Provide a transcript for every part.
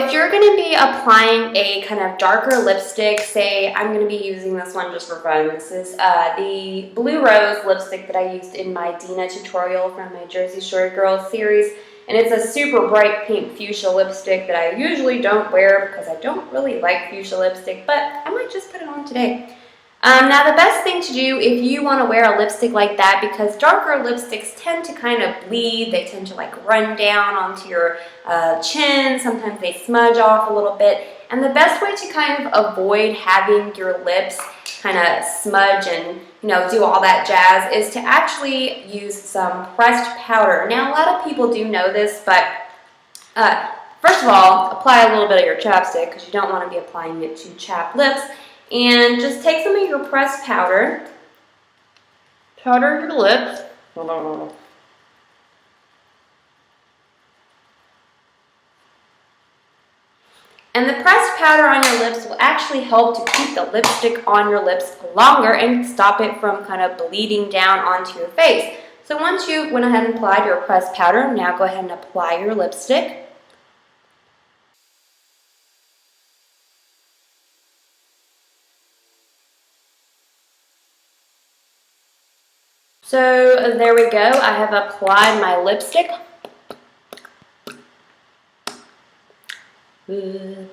if you're going to be applying a kind of darker lipstick, say I'm going to be using this one just for fun. This is the Blue Rose lipstick that I used in my Dina tutorial from my Jersey Shore Girls series. And it's a super bright pink fuchsia lipstick that I usually don't wear because I don't really like fuchsia lipstick, but I might just put it on today. Now the best thing to do if you want to wear a lipstick like that, because darker lipsticks tend to kind of bleed, they tend to like run down onto your chin, sometimes they smudge off a little bit, and the best way to kind of avoid having your lips kind of smudge and do all that jazz is to actually use some pressed powder. Now a lot of people do know this, but first of all, apply a little bit of your chapstick because you don't want to be applying it to chapped lips. And just take some of your pressed powder, powder your lips. And the pressed powder on your lips will actually help to keep the lipstick on your lips longer and stop it from kind of bleeding down onto your face. So once you went ahead and applied your pressed powder, now go ahead and apply your lipstick. So there we go, I have applied my lipstick. And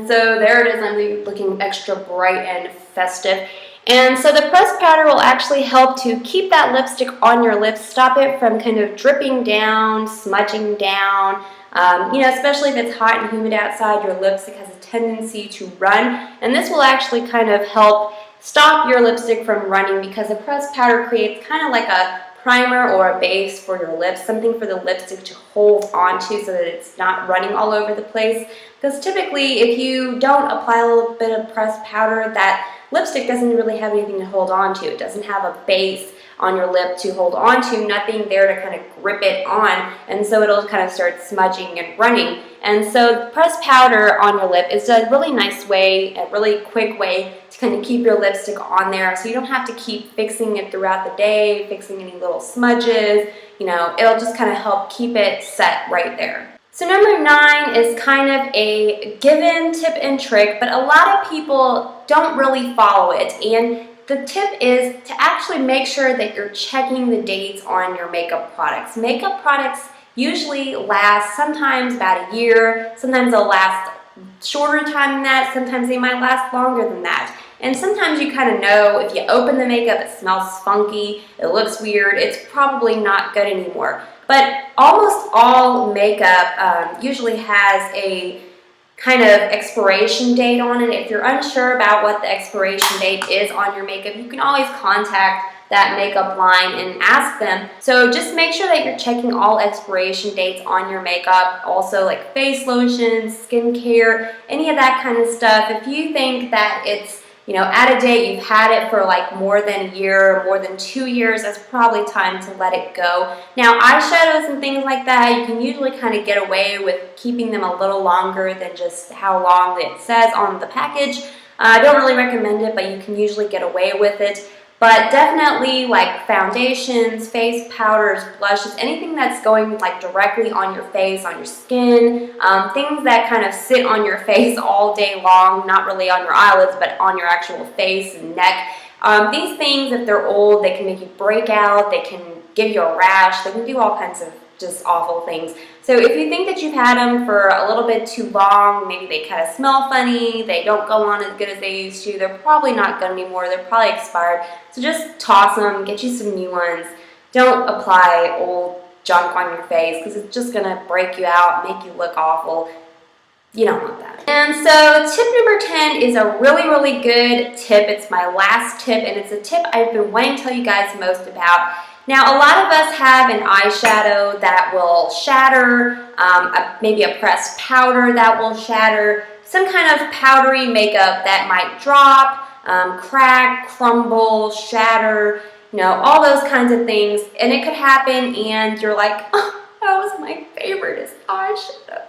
so there it is, I'm looking extra bright and festive. And so the pressed powder will actually help to keep that lipstick on your lips, stop it from kind of dripping down, smudging down. Especially if it's hot and humid outside, your lipstick has a tendency to run. And this will actually kind of help stop your lipstick from running because the pressed powder creates kind of like a primer or a base for your lips, something for the lipstick to hold onto so that it's not running all over the place. Because typically if you don't apply a little bit of pressed powder, that lipstick doesn't really have anything to hold on to. It doesn't have a base on your lip to hold on to, nothing there to kind of grip it on, and so it'll kind of start smudging and running. And so pressed powder on your lip is a really nice way, a really quick way to kind of keep your lipstick on there so you don't have to keep fixing it throughout the day, fixing any little smudges. It'll just kind of help keep it set right there. So number 9 is kind of a given tip and trick, but a lot of people don't really follow it. And the tip is to actually make sure that you're checking the dates on your makeup products. Makeup products usually last sometimes about a year, sometimes they'll last shorter time than that, sometimes they might last longer than that. And sometimes you kind of know if you open the makeup, it smells funky, it looks weird, it's probably not good anymore. But almost all makeup usually has a kind of expiration date on it. If you're unsure about what the expiration date is on your makeup, you can always contact that makeup line and ask them. So just make sure that you're checking all expiration dates on your makeup, also like face lotions, skincare, any of that kind of stuff. If you think that it's out of date, you've had it for like more than a year, more than 2 years, that's probably time to let it go. Now eyeshadows and things like that, you can usually kind of get away with keeping them a little longer than just how long it says on the package. I don't really recommend it, but you can usually get away with it. But definitely like foundations, face powders, blushes, anything that's going like directly on your face, on your skin, things that kind of sit on your face all day long, not really on your eyelids, but on your actual face and neck. These things, if they're old, they can make you break out, they can give you a rash, they can do all kinds of just awful things. So if you think that you've had them for a little bit too long, maybe they kind of smell funny, they don't go on as good as they used to, they're probably not good anymore, they're probably expired. So just toss them, get you some new ones. Don't apply old junk on your face because it's just going to break you out, make you look awful. You don't want that. And so tip number 10 is a really, really good tip. It's my last tip, and it's a tip I've been wanting to tell you guys most about. Now, a lot of us have an eyeshadow that will shatter, maybe a pressed powder that will shatter, some kind of powdery makeup that might drop, crack, crumble, shatter, all those kinds of things. And it could happen and you're like, oh, that was my favorite eyeshadow.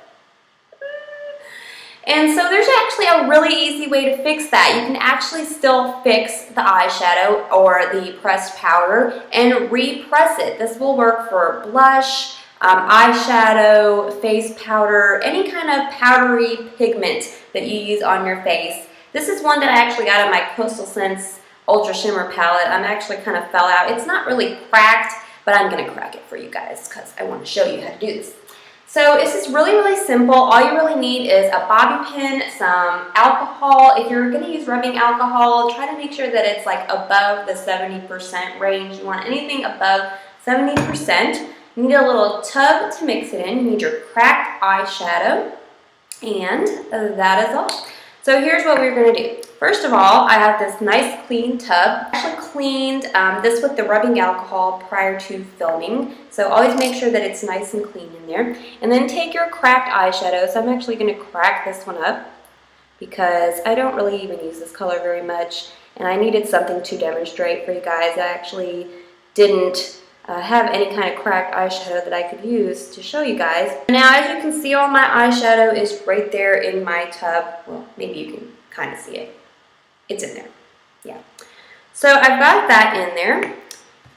And so there's actually a really easy way to fix that. You can actually still fix the eyeshadow or the pressed powder and repress it. This will work for blush, eyeshadow, face powder, any kind of powdery pigment that you use on your face. This is one that I actually got in my Coastal Scents Ultra Shimmer palette. I'm actually kind of fell out. It's not really cracked, but I'm going to crack it for you guys because I want to show you how to do this. So this is really, really simple. All you really need is a bobby pin, some alcohol. If you're going to use rubbing alcohol, try to make sure that it's like above the 70% range. You want anything above 70%. You need a little tub to mix it in. You need your cracked eyeshadow, and that is all. So here's what we're going to do. First of all, I have this nice clean tub. I actually cleaned this with the rubbing alcohol prior to filming. So always make sure that it's nice and clean in there. And then take your cracked eyeshadow. So I'm actually going to crack this one up because I don't really even use this color very much. And I needed something to demonstrate for you guys. I actually didn't have any kind of cracked eyeshadow that I could use to show you guys. Now, as you can see, all my eyeshadow is right there in my tub. Well, maybe you can kind of see it. It's in there. Yeah. So I've got that in there.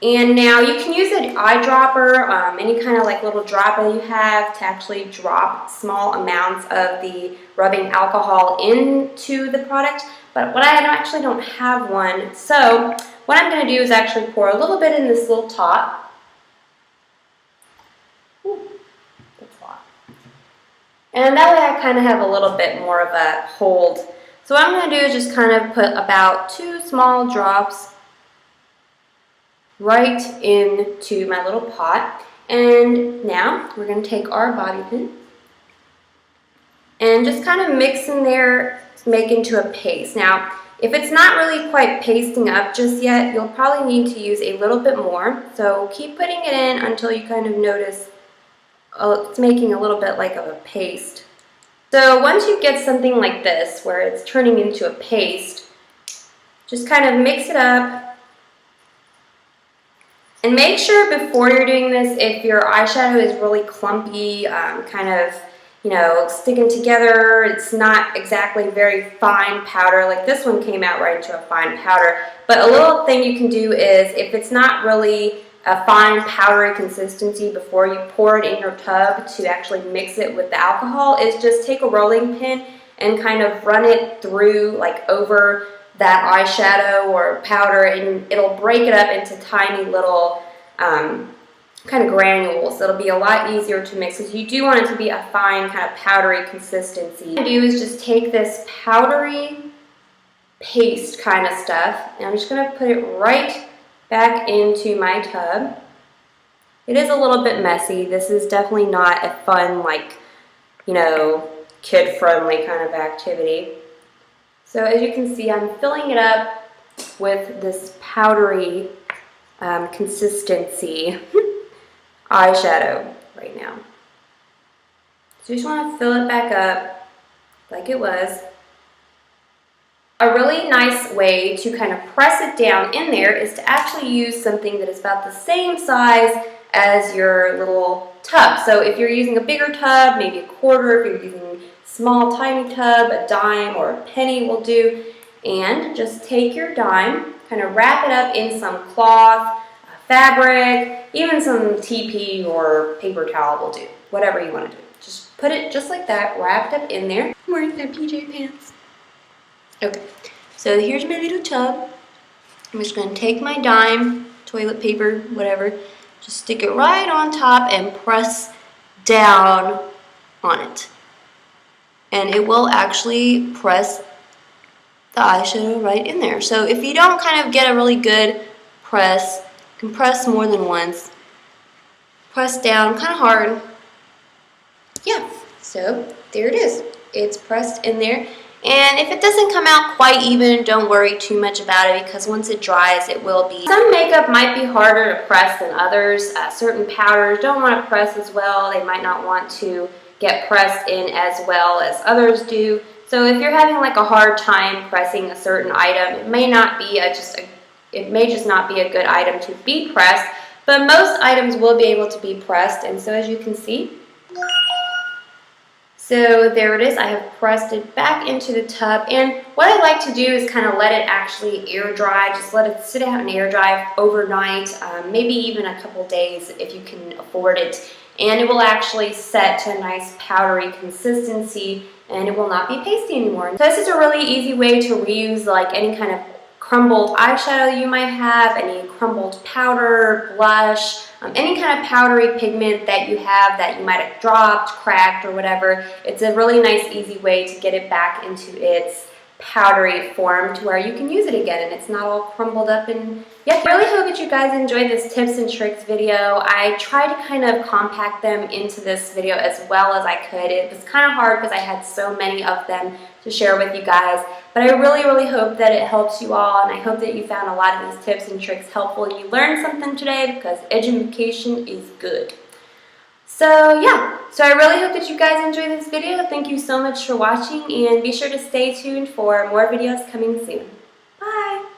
And now you can use an eyedropper, any kind of like little dropper you have to actually drop small amounts of the rubbing alcohol into the product. But what I actually don't have one. So what I'm going to do is actually pour a little bit in this little top. Ooh, that's a lot. And that way I kind of have a little bit more of a hold. So what I'm going to do is just kind of put about 2 small drops right into my little pot. And now we're going to take our bobby pin and just kind of mix in there, make into a paste. Now, if it's not really quite pasting up just yet, you'll probably need to use a little bit more. So keep putting it in until you kind of notice it's making a little bit like of a paste. So once you get something like this, where it's turning into a paste, just kind of mix it up. And make sure before you're doing this, if your eyeshadow is really clumpy, kind of, you know, sticking together, it's not exactly very fine powder. Like this one came out right into a fine powder. But a little thing you can do is, if it's not really a fine powdery consistency before you pour it in your tub to actually mix it with the alcohol, is just take a rolling pin and kind of run it through, like over that eyeshadow or powder, and it'll break it up into tiny little kind of granules. It'll be a lot easier to mix because you do want it to be a fine kind of powdery consistency. What I do is just take this powdery paste kind of stuff, and I'm just going to put it right back into my tub. It is a little bit messy. This is definitely not a fun, like, you know, kid-friendly kind of activity. So as you can see, I'm filling it up with this powdery consistency eyeshadow right now. So you just want to fill it back up like it was. A really nice way to kind of press it down in there is to actually use something that is about the same size as your little tub. So if you're using a bigger tub, maybe a quarter, if you're using a small tiny tub, a dime or a penny will do, and just take your dime, kind of wrap it up in some cloth, fabric, even some TP or paper towel will do, whatever you want to do. Just put it just like that, wrapped up in there. I'm wearing my PJ pants. Okay, so here's my little tub. I'm just going to take my dime, toilet paper, whatever, just stick it right on top and press down on it. And it will actually press the eyeshadow right in there. So if you don't kind of get a really good press, you can press more than once. Press down kind of hard. Yeah, so there it is. It's pressed in there. And if it doesn't come out quite even, don't worry too much about it, because once it dries, it will be. Some makeup might be harder to press than others. Certain powders don't want to press as well. They might not want to get pressed in as well as others do. So if you're having like a hard time pressing a certain item, it may not be it may just not be a good item to be pressed, but most items will be able to be pressed. And so as you can see, so there it is. I have pressed it back into the tub, and what I like to do is kind of let it actually air dry. Just let it sit out and air dry overnight, maybe even a couple days if you can afford it. and it will actually set to a nice powdery consistency, and it will not be pasty anymore. So this is a really easy way to reuse like any kind of crumbled eyeshadow you might have, any crumbled powder, blush, any kind of powdery pigment that you have that you might have dropped, cracked, or whatever. It's a really nice, easy way to get it back into its powdery form to where you can use it again and it's not all crumbled up. And yeah, I really hope that you guys enjoyed this tips and tricks video. I tried to kind of compact them into this video as well as I could. It was kind of hard because I had so many of them to share with you guys, but I really hope that it helps you all, and I hope that you found a lot of these tips and tricks helpful and you learned something today, because education is good. So yeah, so I really hope that you guys enjoyed this video. Thank you so much for watching, and be sure to stay tuned for more videos coming soon. Bye!